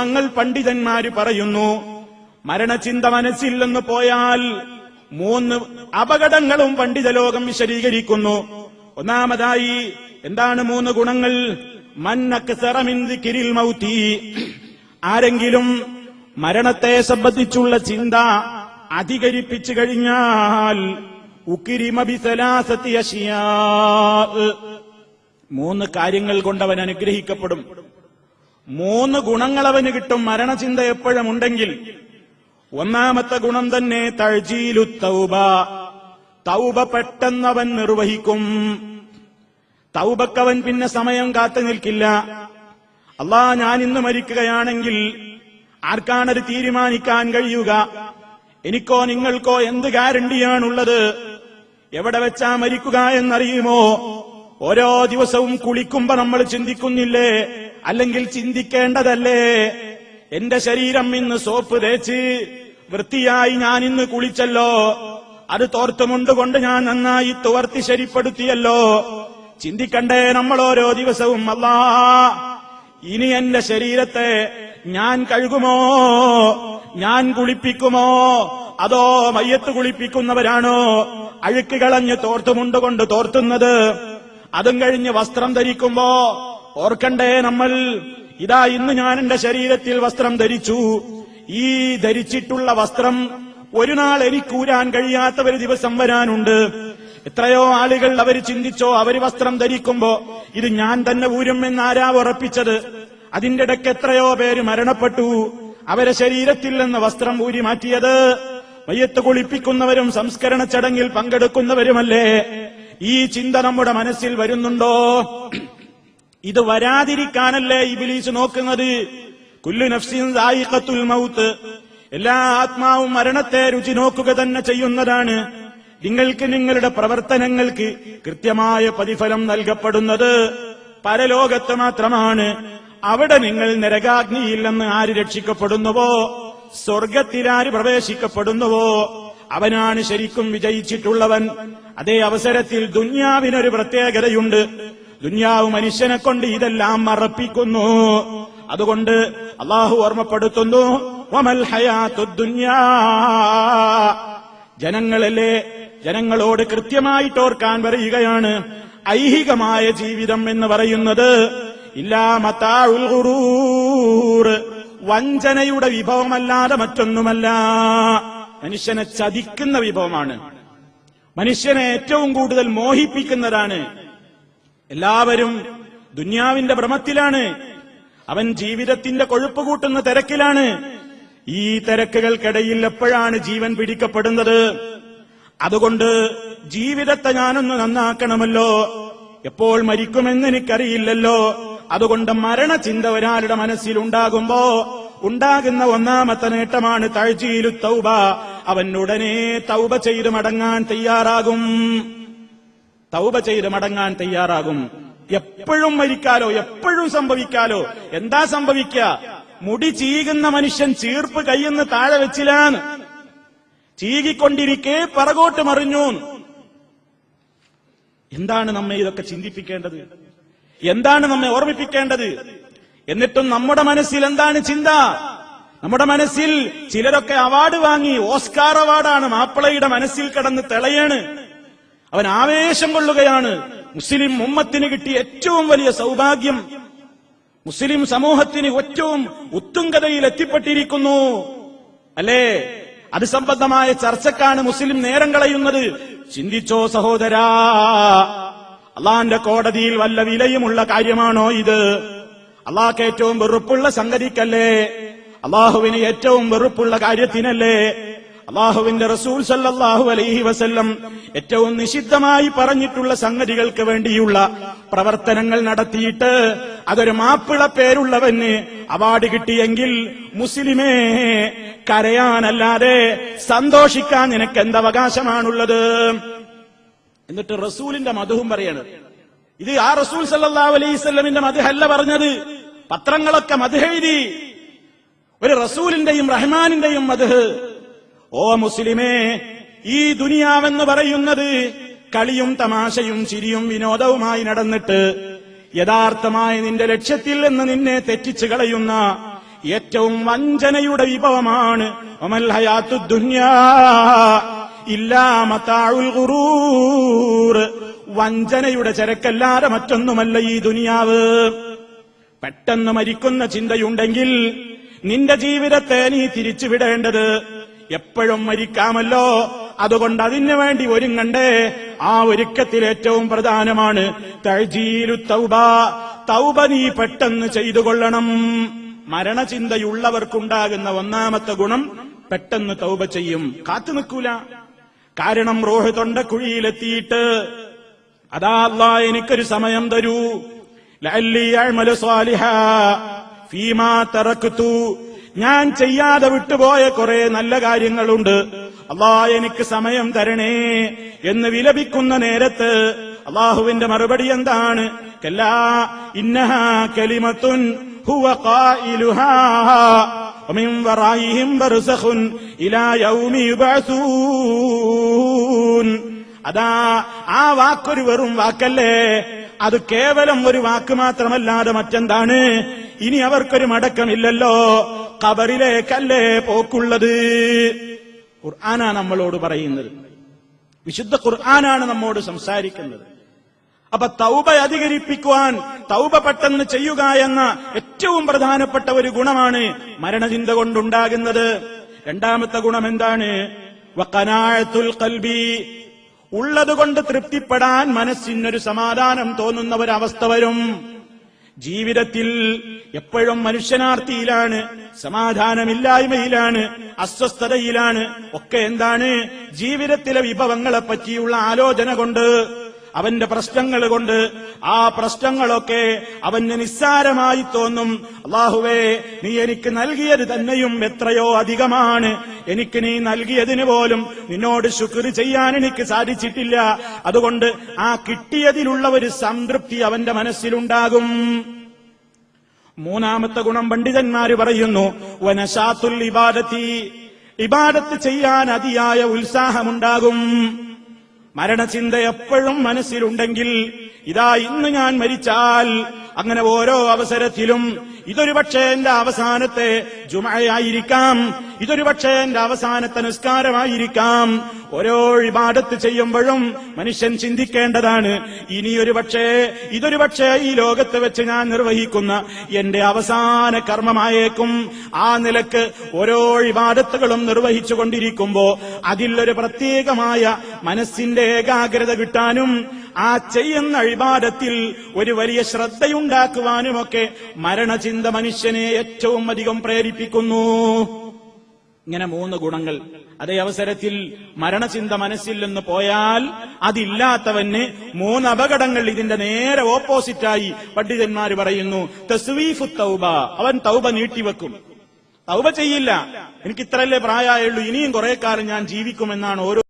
ഞങ്ങൾ പണ്ഡിതന്മാര് പറയുന്നു, മരണചിന്ത മനസ്സിൽ നിന്ന് പോയാൽ 3 അപകടങ്ങളും പണ്ഡിത ലോകം വിശദീകരിക്കുന്നു. ഒന്നാമതായി എന്താണ് 3 ഗുണങ്ങൾ? മന്നക്സറ മിൻ ദിക്രിൽ മൗതി, ആരെങ്കിലും മരണത്തെ സംബന്ധിച്ചുള്ള ചിന്ത അധികരിപ്പിച്ചു കഴിഞ്ഞാൽ ഉക്രിമ ബിസലാസതി അശിയാ, 3 കാര്യങ്ങൾ കൊണ്ടവൻ അനുഗ്രഹിക്കപ്പെടും. 3 ഗുണങ്ങൾ അവന് കിട്ടും മരണചിന്ത എപ്പോഴും ഉണ്ടെങ്കിൽ. ഒന്നാമത്തെ ഗുണം തന്നെ തഅ്ജീലു തൗബ, തൗബ പെട്ടെന്നവൻ നിർവഹിക്കും. തൗബക്കവൻ പിന്നെ സമയം കാത്തു നിൽക്കില്ല. അല്ലാ, ഞാൻ ഇന്ന് മരിക്കുകയാണെങ്കിൽ ആർക്കാണത് തീരുമാനിക്കാൻ കഴിയുക? എനിക്കോ നിങ്ങൾക്കോ എന്ത് ഗ്യാരണ്ടിയാണുള്ളത്? എവിടെ വെച്ചാ മരിക്കുക എന്നറിയുമോ? ഓരോ ദിവസവും കുളിക്കുമ്പോ നമ്മൾ ചിന്തിക്കുന്നില്ലേ? അല്ലെങ്കിൽ ചിന്തിക്കേണ്ടതല്ലേ? എന്റെ ശരീരം ഇന്ന് സോപ്പ് തേച്ച് വൃത്തിയായി ഞാൻ ഇന്ന് കുളിച്ചല്ലോ, അത് തോർത്തുമുണ്ടുകൊണ്ട് ഞാൻ നന്നായി തുവർത്തി ശരിപ്പെടുത്തിയല്ലോ. ചിന്തിക്കണ്ടേ നമ്മൾ ഓരോ ദിവസവും? അല്ലാ, ഇനി എന്റെ ശരീരത്തെ ഞാൻ കഴുകുമോ? ഞാൻ കുളിപ്പിക്കുമോ? അതോ മയ്യത്ത് കുളിപ്പിക്കുന്നവരാണോ അഴുക്ക് കളഞ്ഞ് തോർത്തുമുണ്ടുകൊണ്ട് തോർത്തുന്നത്? അതും കഴിഞ്ഞ് വസ്ത്രം ധരിക്കുമ്പോ ഓർക്കണ്ടേ നമ്മൾ, ഇതാ ഇന്ന് ഞാൻ എന്റെ ശരീരത്തിൽ വസ്ത്രം ധരിച്ചു. ഈ ധരിച്ചിട്ടുള്ള വസ്ത്രം ഒരു നാൾ എനിക്കൂരാൻ കഴിയാത്ത ഒരു ദിവസം വരാനുണ്ട്. എത്രയോ ആളുകൾ അവർ ചിന്തിച്ചോ, അവര് വസ്ത്രം ധരിക്കുമ്പോ ഇത് ഞാൻ തന്നെ ഊരും എന്നാരാ ഉറപ്പിച്ചത്? അതിന്റെ ഇടയ്ക്ക് എത്രയോ പേര് മരണപ്പെട്ടു. അവരെ ശരീരത്തിൽ നിന്ന് വസ്ത്രം ഊരി മാറ്റിയത് മയ്യത്ത് കുളിപ്പിക്കുന്നവരും സംസ്കരണ ചടങ്ങിൽ പങ്കെടുക്കുന്നവരുമല്ലേ. ഈ ചിന്ത നമ്മുടെ മനസ്സിൽ വരുന്നുണ്ടോ? ഇത് വരാതിരിക്കാനല്ലേ ഇബ്ലീസ് നോക്കുന്നത്? കുല്ലു നഫ്സിൻ ദായിഖത്തുൽ മൗത്ത്, എല്ലാ ആത്മാവും മരണത്തെ രുചി നോക്കുക തന്നെ ചെയ്യുന്നതാണ്. നിങ്ങൾക്ക് നിങ്ങളുടെ പ്രവർത്തനങ്ങൾക്ക് കൃത്യമായ പ്രതിഫലം നൽകപ്പെടുന്നത് പരലോകത്ത് മാത്രമാണ്. അവിടെ നിങ്ങൾ നരകാഗ്നിയിൽ നിന്ന് ആര് രക്ഷിക്കപ്പെടുന്നുവോ, സ്വർഗത്തിലാര് പ്രവേശിക്കപ്പെടുന്നുവോ, അവനാണ് ശരിക്കും വിജയിച്ചിട്ടുള്ളവൻ. അതേ അവസരത്തിൽ ദുന്യാവിനൊരു പ്രത്യേകതയുണ്ട്. ദുന്യാവ് മനുഷ്യനെ കൊണ്ട് ഇതെല്ലാം മറപ്പിക്കുന്നു. അതുകൊണ്ട് അള്ളാഹു ഓർമ്മപ്പെടുത്തുന്നു, വമൽ ഹയാത്തുദ് ദുന്യാ, ജനങ്ങളല്ലേ, ജനങ്ങളോട് കൃത്യമായിട്ട് ഓർക്കാൻ പറയുകയാണ്. ഐഹികമായ ജീവിതം എന്ന് പറയുന്നത് ഇല്ലാ മതാഉൽ ഗുറൂർ, വഞ്ചനയുടെ വിഭവമല്ലാതെ മറ്റൊന്നുമല്ല. മനുഷ്യനെ ചതിക്കുന്ന വിഭവമാണ്, മനുഷ്യനെ ഏറ്റവും കൂടുതൽ മോഹിപ്പിക്കുന്നതാണ്. എല്ലാവരും ദുന്യാവിന്റെ ഭ്രമത്തിലാണ്. അവൻ ജീവിതത്തിന്റെ കൊഴുപ്പ് കൂട്ടുന്ന തിരക്കിലാണ്. ഈ തിരക്കുകൾക്കിടയിൽ എപ്പോഴാണ് ജീവൻ പിടിക്കപ്പെടുന്നത്? അതുകൊണ്ട് ജീവിതത്തെ ഞാനൊന്ന് നന്നാക്കണമല്ലോ. എപ്പോൾ മരിക്കുമെന്ന് എനിക്കറിയില്ലല്ലോ. അതുകൊണ്ട് മരണചിന്ത ഒരാളുടെ മനസ്സിലുണ്ടാകുമ്പോ ഉണ്ടാകുന്ന ഒന്നാമത്തെ നേട്ടമാണ് തഅ്ജീലു തൗബ. അവൻ ഉടനെ തൗബ ചെയ്ത് മടങ്ങാൻ തയ്യാറാകും. തൗബ ചെയ്ത് മടങ്ങാൻ തയ്യാറാകും. എപ്പോഴും മരിക്കാലോ, എപ്പോഴും സംഭവിക്കാലോ. എന്താ സംഭവിക്കുക? മുടി ചീകുന്ന മനുഷ്യൻ ചീർപ്പ് കയ്യെന്ന് താഴെ വെച്ചില്ലാന്ന്, ചീകിക്കൊണ്ടിരിക്കെ പറകോട്ട് മറിഞ്ഞു. എന്താണ് നമ്മെ ഇതൊക്കെ ചിന്തിപ്പിക്കേണ്ടത്? എന്താണ് നമ്മെ ഓർമ്മിപ്പിക്കേണ്ടത്? എന്നിട്ടും നമ്മുടെ മനസ്സിൽ എന്താണ് ചിന്ത? നമ്മുടെ മനസ്സിൽ ചിലരൊക്കെ അവാർഡ് വാങ്ങി, ഓസ്കാർ അവാർഡാണ്, മാപ്പിളയുടെ മനസ്സിൽ കിടന്ന് തിളയാണ്. അവൻ ആവേശം കൊള്ളുകയാണ്. മുസ്ലിം ഉമ്മത്തിന് കിട്ടിയ ഏറ്റവും വലിയ സൗഭാഗ്യം, മുസ്ലിം സമൂഹത്തിന് ഏറ്റവും ഉത്തുംഗതയിൽ എത്തിപ്പെട്ടിരിക്കുന്നു അല്ലേ? അത് സംബന്ധമായ ചർച്ചക്കാണ് മുസ്ലിം നേരം കളയുന്നത്. ചിന്തിച്ചോ സഹോദരാ, അള്ളാന്റെ കോടതിയിൽ വല്ല വിലയുമുള്ള കാര്യമാണോ ഇത്? അള്ളാഹ്ക്ക് ഏറ്റവും വെറുപ്പുള്ള സംഗതിക്കല്ലേ? അള്ളാഹുവിന് ഏറ്റവും വെറുപ്പുള്ള കാര്യത്തിനല്ലേ അള്ളാഹുവിന്റെ റസൂൽ സല്ലല്ലാഹു അലൈഹി വസല്ലം ഏറ്റവും നിഷിദ്ധമായി പറഞ്ഞിട്ടുള്ള സംഗതികൾക്ക് വേണ്ടിയുള്ള പ്രവർത്തനങ്ങൾ നടത്തിയിട്ട് അതൊരു മാപ്പിള പേരുള്ളവന് അവാർഡ് കിട്ടിയെങ്കിൽ മുസ്ലിമേ, കരയാനല്ലാതെ സന്തോഷിക്കാൻ നിനക്ക് എന്തവകാശമാണുള്ളത്? എന്നിട്ട് റസൂലിന്റെ മദ്ഹും പറയാണ്. ഇത് ആ റസൂൽ സല്ലല്ലാഹു അലൈഹി വസല്ലമിന്റെ മദ്ഹല്ല പറഞ്ഞത്. പത്രങ്ങളൊക്കെ മദ്ഹ് എഴുതി. ഒരു റസൂലിന്റെയും റഹ്മാനിന്റെയും മദ്ഹ്. ഓ മുസ്ലിമേ, ഈ ദുനിയാവെന്ന് പറയുന്നത് കളിയും തമാശയും ചിരിയും വിനോദവുമായി നടന്നിട്ട് യഥാർത്ഥമായി നിന്റെ ലക്ഷ്യത്തിൽ നിന്ന് നിന്നെ തെറ്റിച്ചു കളയുന്ന, ഏറ്റവും വഞ്ചനയുടെ വിഭവമാണ്. വമൽ ഹയാത്തുദ് ദുനിയാ ഇല്ലാ മതാഉൽ ഗുറൂർ. വഞ്ചനയുടെ ചരക്കല്ലാതെ മറ്റൊന്നുമല്ല ഈ ദുനിയാവ്. പെട്ടെന്ന് മരിക്കുന്ന ചിന്തയുണ്ടെങ്കിൽ നിന്റെ ജീവിതത്തെ നീ തിരിച്ചുവിടേണ്ടത് എപ്പോഴും മരിക്കാമല്ലോ, അതുകൊണ്ട് അതിനു വേണ്ടി ഒരുങ്ങണ്ടേ. ആ ഒരുക്കത്തിൽ ഏറ്റവും പ്രധാനമാണ് തഅ്ജീലു തൗബ. തൗബ നീ പെട്ടെന്ന് ചെയ്തുകൊള്ളണം. മരണചിന്തയുള്ളവർക്കുണ്ടാകുന്ന ഒന്നാമത്തെ ഗുണം പെട്ടെന്ന് തൗബ ചെയ്യും, കാത്തു നിൽക്കൂല. കാരണം റൂഹ് തൊണ്ടക്കുഴിയിലെത്തിയിട്ട് അതാ അല്ലാഹ് എനിക്കൊരു സമയം തരൂ, ലഅല്ലി അഅ്മലു സാലിഹാ ഫീമാ തറക്തു, ഞാൻ ചെയ്യാതെ വിട്ടുപോയ കുറെ നല്ല കാര്യങ്ങളുണ്ട്, അല്ലാഹ് എനിക്ക് സമയം തരണേ എന്ന് വിലപിക്കുന്ന നേരത്ത് അല്ലാഹുവിന്റെ മറുപടി എന്താണ്? കല്ലാ ഇന്നഹാ കലിമത്തുൻ ഹുവ ഖായിലുഹാ വമിൻ വറായിഹിം ബർസഖുൻ ഇലാ യൗമി യുബഅസൂൻ. അതാ ആ വാക്കൊരു വെറും വാക്കല്ലേ, അത് കേവലം ഒരു വാക്ക് മാത്രമല്ലാതെ മറ്റെന്താണ്? ഇനി അവർക്കൊരു മടക്കമില്ലല്ലോ, ഖബറിലേക്കല്ലേ പോക്കുള്ളത്. ഖുർആനാ നമ്മളോട് പറയുന്നത്, വിശുദ്ധ ഖുർആനാണ് നമ്മോട് സംസാരിക്കുന്നത്. അപ്പൊ തൗബ അധികരിപ്പിക്കുവാൻ, തൗബ പെട്ടെന്ന് ചെയ്യുക എന്ന ഏറ്റവും പ്രധാനപ്പെട്ട ഒരു ഗുണമാണ് മരണചിന്ത കൊണ്ടുണ്ടാകുന്നത്. രണ്ടാമത്തെ ഗുണം എന്താണ്? വഖനാഅത്തുൽ ഖൽബി, ഉള്ളതുകൊണ്ട് തൃപ്തിപ്പെടാൻ മനസ്സിനൊരു സമാധാനം തോന്നുന്ന ഒരവസ്ഥ വരും. ജീവിതത്തിൽ എപ്പോഴും മനുഷ്യനാർത്തിയിലാണ്, സമാധാനമില്ലായ്മയിലാണ്, അസ്വസ്ഥതയിലാണ്. ഒക്കെ എന്താണ്? ജീവിതത്തിലെ വിഭവങ്ങളെ പറ്റിയുള്ള ആലോചന കൊണ്ട്, അവന്റെ പ്രശ്നങ്ങൾ കൊണ്ട്. ആ പ്രശ്നങ്ങളൊക്കെ അവന് നിസ്സാരമായി തോന്നും. അല്ലാഹുവേ, നീ എനിക്ക് നൽകിയത് തന്നെയും എത്രയോ അധികമാണ്, എനിക്ക് നീ നൽകിയതിന് പോലും നിന്നോട് ശുക്ർ ചെയ്യാൻ എനിക്ക് സാധിച്ചിട്ടില്ല. അതുകൊണ്ട് ആ കിട്ടിയതിലുള്ള ഒരു സംതൃപ്തി അവന്റെ മനസ്സിലുണ്ടാകും. മൂന്നാമത്തെ ഗുണം പണ്ഡിതന്മാര് പറയുന്നു, വനശാത്തുൽ ഇബാദത്തി, ഇബാദത്ത് ചെയ്യാൻ അതിയായ ഉത്സാഹമുണ്ടാകും. മരണചിന്ത എപ്പോഴും മനസ്സിലുണ്ടെങ്കിൽ, ഇതാ ഇന്ന് ഞാൻ മരിച്ചാൽ, അങ്ങനെ ഓരോ അവസരത്തിലും ഇതൊരു പക്ഷേ എന്റെ അവസാനത്തെ ജുമഅയായിരിക്കാം, ഇതൊരു പക്ഷേ എന്റെ അവസാനത്തെ നിസ്കാരമായിരിക്കാം. ഓരോ ഇബാദത്ത് ചെയ്യുമ്പോഴും മനുഷ്യൻ ചിന്തിക്കേണ്ടതാണ്, ഇതൊരു പക്ഷേ ഈ ലോകത്ത് വെച്ച് ഞാൻ നിർവഹിക്കുന്ന എന്റെ അവസാന കർമ്മമായേക്കും. ആ നിലക്ക് ഓരോ ഇബാദത്തുകളും നിർവഹിച്ചു കൊണ്ടിരിക്കുമ്പോ അതിലൊരു പ്രത്യേകമായ മനസ്സിന്റെ ഏകാഗ്രത കിട്ടാനും ആ ചെയ്യുന്ന ഇബാദത്തിൽ ഒരു വലിയ ശ്രദ്ധയുണ്ടാക്കുവാനുമൊക്കെ മരണചിന്ത മനുഷ്യനെ ഏറ്റവും അധികം പ്രേരിപ്പിക്കുന്നു. ഇങ്ങനെ 3 ഗുണങ്ങൾ. അതേ അവസരത്തിൽ മരണചിന്ത മനസ്സിൽ നിന്ന് പോയാൽ അതില്ലാത്തവന് 3 അപകടങ്ങൾ ഇതിന്റെ നേരെ ഓപ്പോസിറ്റായി പണ്ഡിതന്മാർ പറയുന്നു. തസ്വീഫു തൗബ, അവൻ തൗബ നീട്ടിവെക്കും, തൗബ ചെയ്യില്ല. എനിക്ക് ഇത്രയല്ലേ പ്രായമായുള്ളൂ, ഇനിയും കുറെ കാലം ഞാൻ ജീവിക്കുമെന്നാണ് ഓരോ